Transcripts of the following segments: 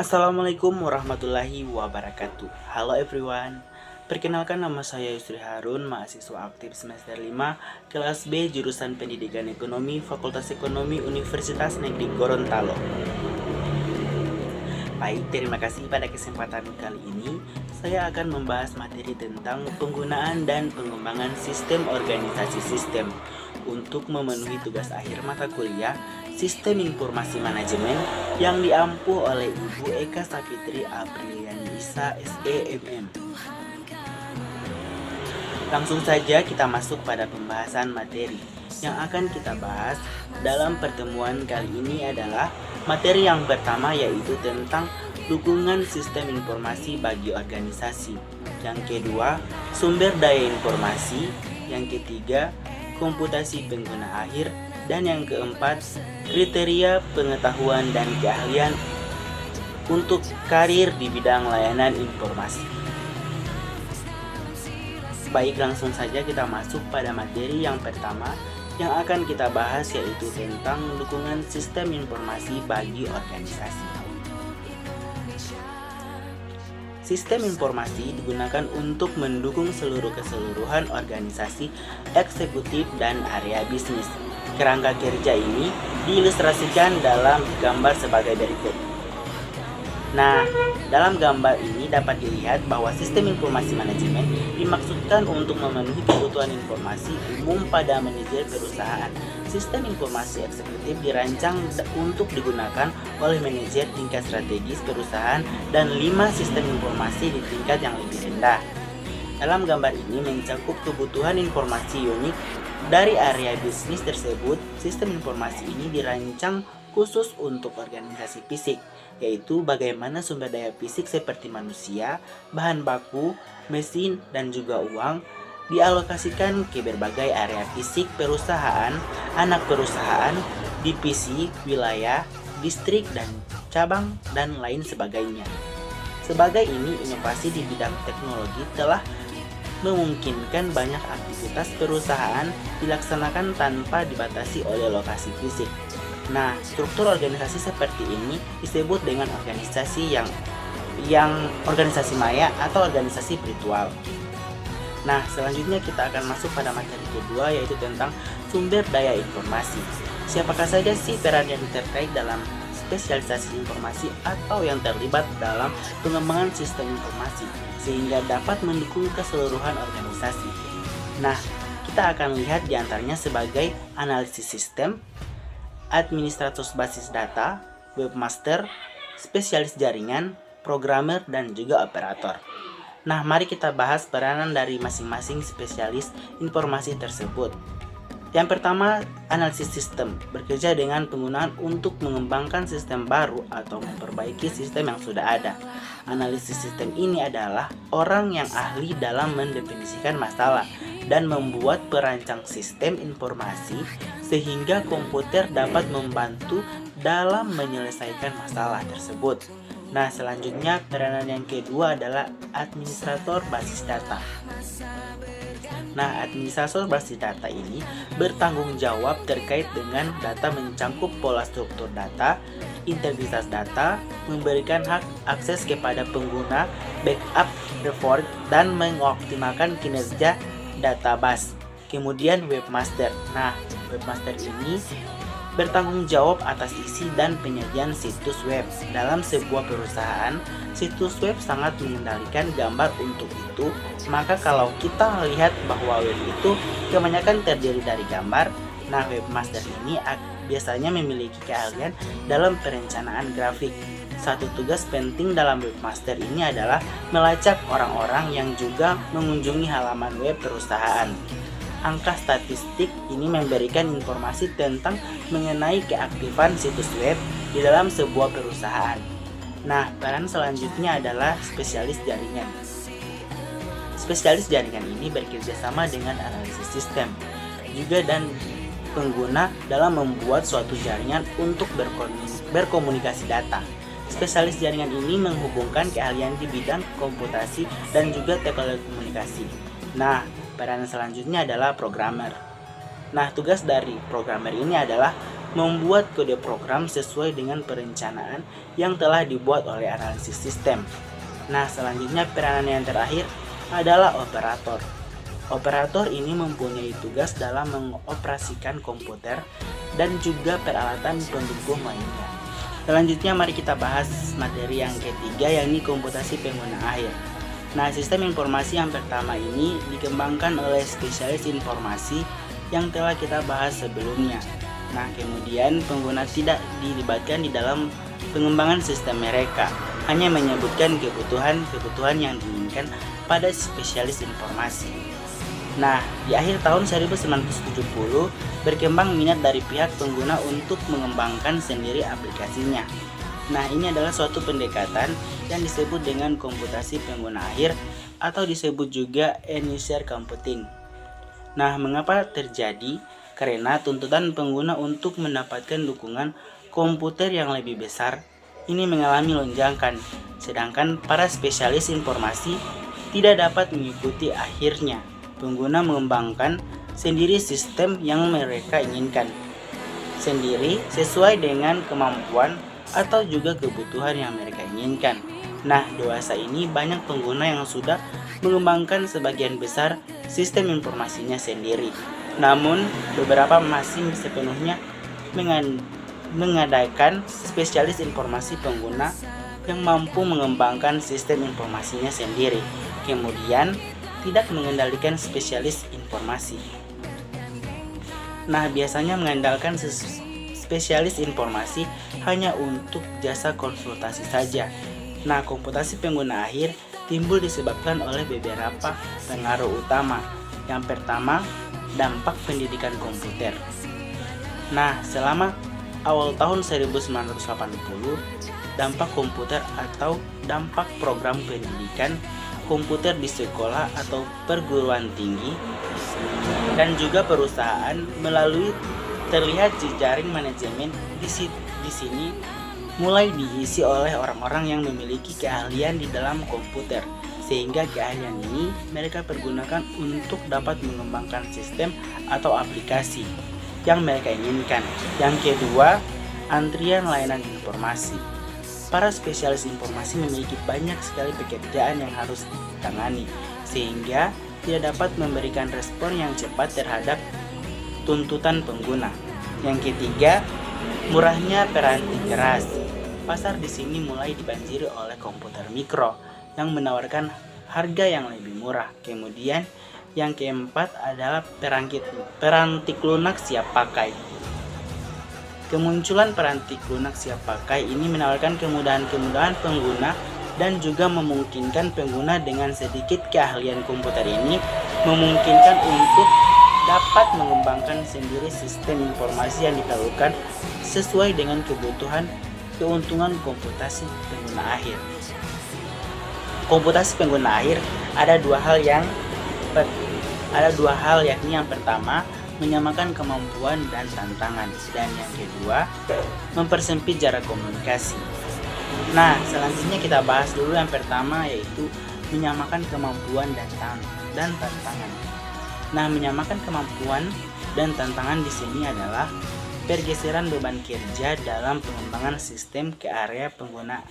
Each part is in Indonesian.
Assalamualaikum warahmatullahi wabarakatuh. Halo everyone. Perkenalkan, nama saya Yusri Harun, mahasiswa aktif semester 5 kelas B jurusan Pendidikan Ekonomi Fakultas Ekonomi Universitas Negeri Gorontalo. Baik, terima kasih. Pada kesempatan kali ini saya akan membahas materi tentang penggunaan dan pengembangan sistem organisasi sistem untuk memenuhi tugas akhir mata kuliah Sistem Informasi Manajemen yang diampu oleh Ibu Eka Sapitri Aprilianisa SEMM. Langsung saja kita masuk pada pembahasan materi. Yang akan kita bahas dalam pertemuan kali ini adalah materi yang pertama, yaitu tentang dukungan sistem informasi bagi organisasi. Yang kedua, sumber daya informasi. Yang ketiga, komputasi pengguna akhir. Dan yang keempat, kriteria pengetahuan dan keahlian untuk karir di bidang layanan informasi. Baik, langsung saja kita masuk pada materi yang pertama yang akan kita bahas, yaitu tentang dukungan sistem informasi bagi organisasi. Sistem informasi digunakan untuk mendukung seluruh keseluruhan organisasi, eksekutif, dan area bisnis. Kerangka kerja ini diilustrasikan dalam gambar sebagai berikut. Nah, dalam gambar ini dapat dilihat bahwa sistem informasi manajemen dimaksudkan untuk memenuhi kebutuhan informasi umum pada manajer perusahaan. Sistem informasi eksekutif dirancang untuk digunakan oleh manajer tingkat strategis perusahaan dan 5 sistem informasi di tingkat yang lebih rendah. Dalam gambar ini mencakup kebutuhan informasi unik dari area bisnis tersebut. Sistem informasi ini dirancang khusus untuk organisasi fisik, yaitu bagaimana sumber daya fisik seperti manusia, bahan baku, mesin, dan juga uang dialokasikan ke berbagai area fisik perusahaan, anak perusahaan, divisi, wilayah, distrik, dan cabang, dan lain sebagainya. Sebagai ini, inovasi di bidang teknologi telah memungkinkan banyak aktivitas perusahaan dilaksanakan tanpa dibatasi oleh lokasi fisik. Nah, struktur organisasi seperti ini disebut dengan organisasi yang organisasi maya atau organisasi virtual. Nah, selanjutnya kita akan masuk pada materi kedua, yaitu tentang sumber daya informasi. Siapakah saja sih peran yang terkait dalam spesialisasi informasi atau yang terlibat dalam pengembangan sistem informasi sehingga dapat mendukung keseluruhan organisasi? Nah, kita akan lihat diantaranya sebagai analisis sistem, administrator basis data, webmaster, spesialis jaringan, programmer, dan juga operator. Nah, mari kita bahas peranan dari masing-masing spesialis informasi tersebut. Yang pertama, analisis sistem bekerja dengan penggunaan untuk mengembangkan sistem baru atau memperbaiki sistem yang sudah ada. Analisis sistem ini adalah orang yang ahli dalam mendefinisikan masalah dan membuat perancang sistem informasi sehingga komputer dapat membantu dalam menyelesaikan masalah tersebut. Nah, selanjutnya peranan yang kedua adalah administrator basis data. Nah, administrator basis data ini bertanggung jawab terkait dengan data, mencangkup pola struktur data, integritas data, memberikan hak akses kepada pengguna, backup, report, dan mengoptimalkan kinerja database. Kemudian webmaster. Nah, webmaster ini bertanggung jawab atas isi dan penyajian situs web. Dalam sebuah perusahaan, situs web sangat mengendalikan gambar. Untuk itu, maka kalau kita melihat bahwa web itu kebanyakan terdiri dari gambar, nah webmaster ini biasanya memiliki keahlian dalam perencanaan grafik. Satu tugas penting dalam webmaster ini adalah melacak orang-orang yang juga mengunjungi halaman web perusahaan. Angka statistik ini memberikan informasi tentang mengenai keaktifan situs web di dalam sebuah perusahaan. Nah, peran selanjutnya adalah spesialis jaringan. Spesialis jaringan ini bekerja sama dengan analisis sistem juga dan pengguna dalam membuat suatu jaringan untuk berkomunikasi data. Spesialis jaringan ini menghubungkan keahlian di bidang komputasi dan juga telekomunikasi. Nah, peran selanjutnya adalah programmer. Nah, tugas dari programmer ini adalah membuat kode program sesuai dengan perencanaan yang telah dibuat oleh analisis sistem. Nah, selanjutnya peranan yang terakhir adalah operator. Operator ini mempunyai tugas dalam mengoperasikan komputer dan juga peralatan pendukung lainnya. Selanjutnya mari kita bahas materi yang ketiga, yakni komputasi pengguna akhir. Nah, sistem informasi yang pertama ini dikembangkan oleh spesialis informasi yang telah kita bahas sebelumnya. Nah, kemudian pengguna tidak dilibatkan di dalam pengembangan sistem mereka, hanya menyebutkan kebutuhan yang diinginkan pada spesialis informasi. Nah, di akhir tahun 1970 berkembang minat dari pihak pengguna untuk mengembangkan sendiri aplikasinya. Nah, ini adalah suatu pendekatan yang disebut dengan komputasi pengguna akhir atau disebut juga end-user computing. Nah, mengapa terjadi? Karena tuntutan pengguna untuk mendapatkan dukungan komputer yang lebih besar ini mengalami lonjakan, sedangkan para spesialis informasi tidak dapat mengikuti. Akhirnya pengguna mengembangkan sendiri sistem yang mereka inginkan sendiri sesuai dengan kemampuan atau juga kebutuhan yang mereka inginkan. Nah, dewasa ini banyak pengguna yang sudah mengembangkan sebagian besar sistem informasinya sendiri. Namun, beberapa masih sepenuhnya mengadakan spesialis informasi pengguna yang mampu mengembangkan sistem informasinya sendiri, kemudian tidak mengendalikan spesialis informasi. Nah, biasanya mengandalkan spesialis informasi hanya untuk jasa konsultasi saja. Nah, komputasi pengguna akhir timbul disebabkan oleh beberapa pengaruh utama. Yang pertama, dampak pendidikan komputer. Nah, selama awal tahun 1980, dampak komputer atau dampak program pendidikan komputer di sekolah atau perguruan tinggi dan juga perusahaan melalui terlihat jejaring manajemen di sini mulai diisi oleh orang-orang yang memiliki keahlian di dalam komputer, sehingga keahlian ini mereka pergunakan untuk dapat mengembangkan sistem atau aplikasi yang mereka inginkan. Yang kedua, antrian layanan informasi. Para spesialis informasi memiliki banyak sekali pekerjaan yang harus ditangani, sehingga tidak dapat memberikan respon yang cepat terhadap tuntutan pengguna. Yang ketiga, murahnya peranti keras. Pasar di sini mulai dibanjiri oleh komputer mikro yang menawarkan harga yang lebih murah. Kemudian yang keempat adalah peranti lunak siap pakai. Kemunculan peranti lunak siap pakai ini menawarkan kemudahan-kemudahan pengguna dan juga memungkinkan pengguna dengan sedikit keahlian komputer ini memungkinkan untuk dapat mengembangkan sendiri sistem informasi yang diperlukan sesuai dengan keuntungan komputasi pengguna akhir. Komputasi pengguna akhir ada dua hal yakni yang pertama menyamakan kemampuan dan tantangan, dan yang kedua mempersempit jarak komunikasi. Nah, selanjutnya kita bahas dulu yang pertama, yaitu menyamakan kemampuan dan tantangan. Nah, menyamakan kemampuan dan tantangan di sini adalah pergeseran beban kerja dalam pengembangan sistem ke area pengguna.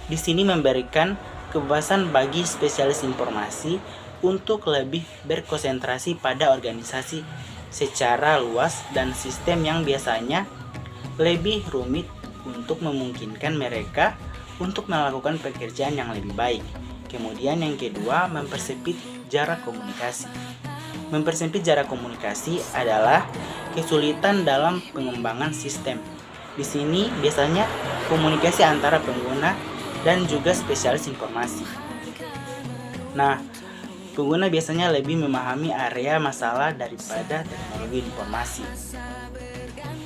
Di sini memberikan kebebasan bagi spesialis informasi untuk lebih berkonsentrasi pada organisasi secara luas dan sistem yang biasanya lebih rumit untuk memungkinkan mereka untuk melakukan pekerjaan yang lebih baik. Kemudian yang kedua, mempersempit jarak komunikasi. Mempersempit jarak komunikasi adalah kesulitan dalam pengembangan sistem. Di sini biasanya komunikasi antara pengguna dan juga spesialis informasi. Nah, pengguna biasanya lebih memahami area masalah daripada teknologi informasi.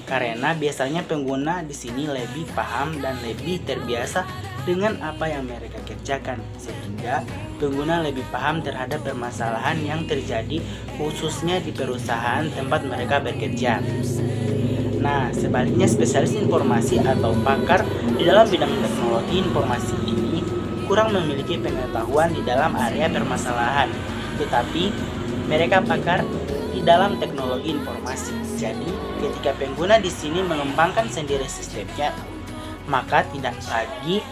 Karena biasanya pengguna di sini lebih paham dan lebih terbiasa dengan apa yang mereka kerjakan, sehingga pengguna lebih paham terhadap permasalahan yang terjadi khususnya di perusahaan tempat mereka bekerja. Nah, sebaliknya spesialis informasi atau pakar di dalam bidang teknologi informasi ini kurang memiliki pengetahuan di dalam area permasalahan, tetapi mereka pakar di dalam teknologi informasi. Jadi, ketika pengguna di sini mengembangkan sendiri sistemnya, maka tidak lagi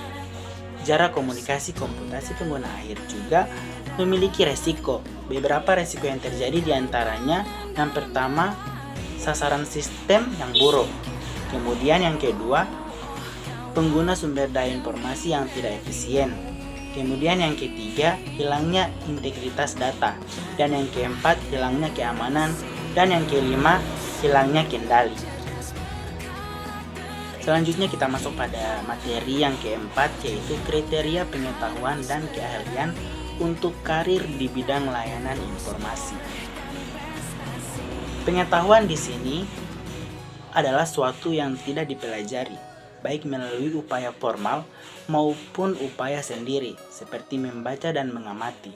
jarak komunikasi komputasi pengguna akhir juga memiliki resiko. Beberapa resiko yang terjadi diantaranya, yang pertama, sasaran sistem yang buruk. Kemudian yang kedua, pengguna sumber daya informasi yang tidak efisien. Kemudian yang ketiga, hilangnya integritas data. Dan yang keempat, hilangnya keamanan. Dan yang kelima, hilangnya kendali. Selanjutnya kita masuk pada materi yang keempat, yaitu kriteria pengetahuan dan keahlian untuk karir di bidang layanan informasi. Pengetahuan di sini adalah suatu yang tidak dipelajari, baik melalui upaya formal maupun upaya sendiri, seperti membaca dan mengamati.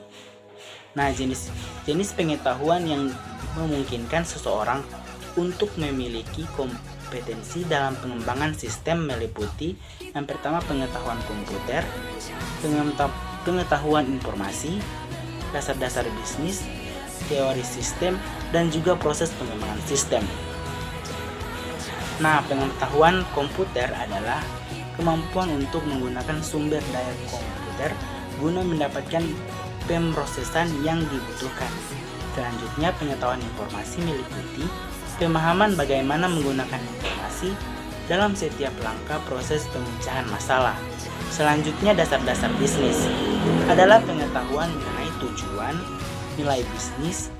Nah, jenis pengetahuan yang memungkinkan seseorang untuk memiliki kompetensi dalam pengembangan sistem meliputi yang pertama pengetahuan komputer, pengetahuan informasi, dasar-dasar bisnis, teori sistem, dan juga proses pengembangan sistem. Nah, pengetahuan komputer adalah kemampuan untuk menggunakan sumber daya komputer guna mendapatkan pemrosesan yang dibutuhkan. Selanjutnya, pengetahuan informasi meliputi pemahaman bagaimana menggunakan informasi dalam setiap langkah proses pemecahan masalah. Selanjutnya, dasar-dasar bisnis adalah pengetahuan mengenai tujuan, nilai bisnis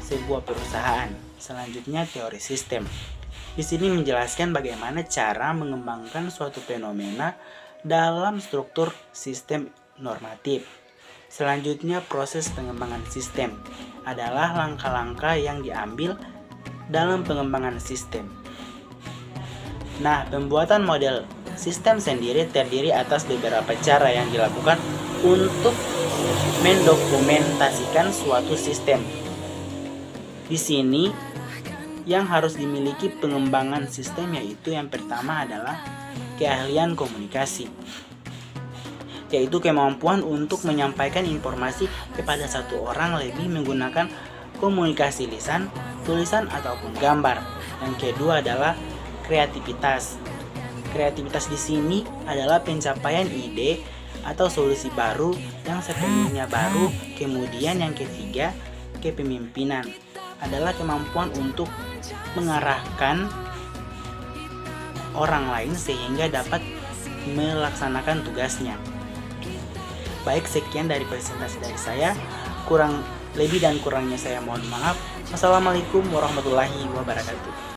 sebuah perusahaan. Selanjutnya, teori sistem. Di sini menjelaskan bagaimana cara mengembangkan suatu fenomena dalam struktur sistem normatif. Selanjutnya, proses pengembangan sistem adalah langkah-langkah yang diambil dalam pengembangan sistem. Nah, pembuatan model sistem sendiri terdiri atas beberapa cara yang dilakukan untuk mendokumentasikan suatu sistem. Di sini yang harus dimiliki pengembangan sistem yaitu yang pertama adalah keahlian komunikasi, yaitu kemampuan untuk menyampaikan informasi kepada satu orang lebih menggunakan komunikasi lisan, tulisan, ataupun gambar. Yang kedua adalah kreativitas. Kreativitas di sini adalah pencapaian ide atau solusi baru yang sepenuhnya baru. Kemudian yang ketiga, kepemimpinan adalah kemampuan untuk mengarahkan orang lain sehingga dapat melaksanakan tugasnya. Baik, sekian dari presentasi dari saya. Kurang lebih dan kurangnya saya mohon maaf. Wassalamualaikum warahmatullahi wabarakatuh.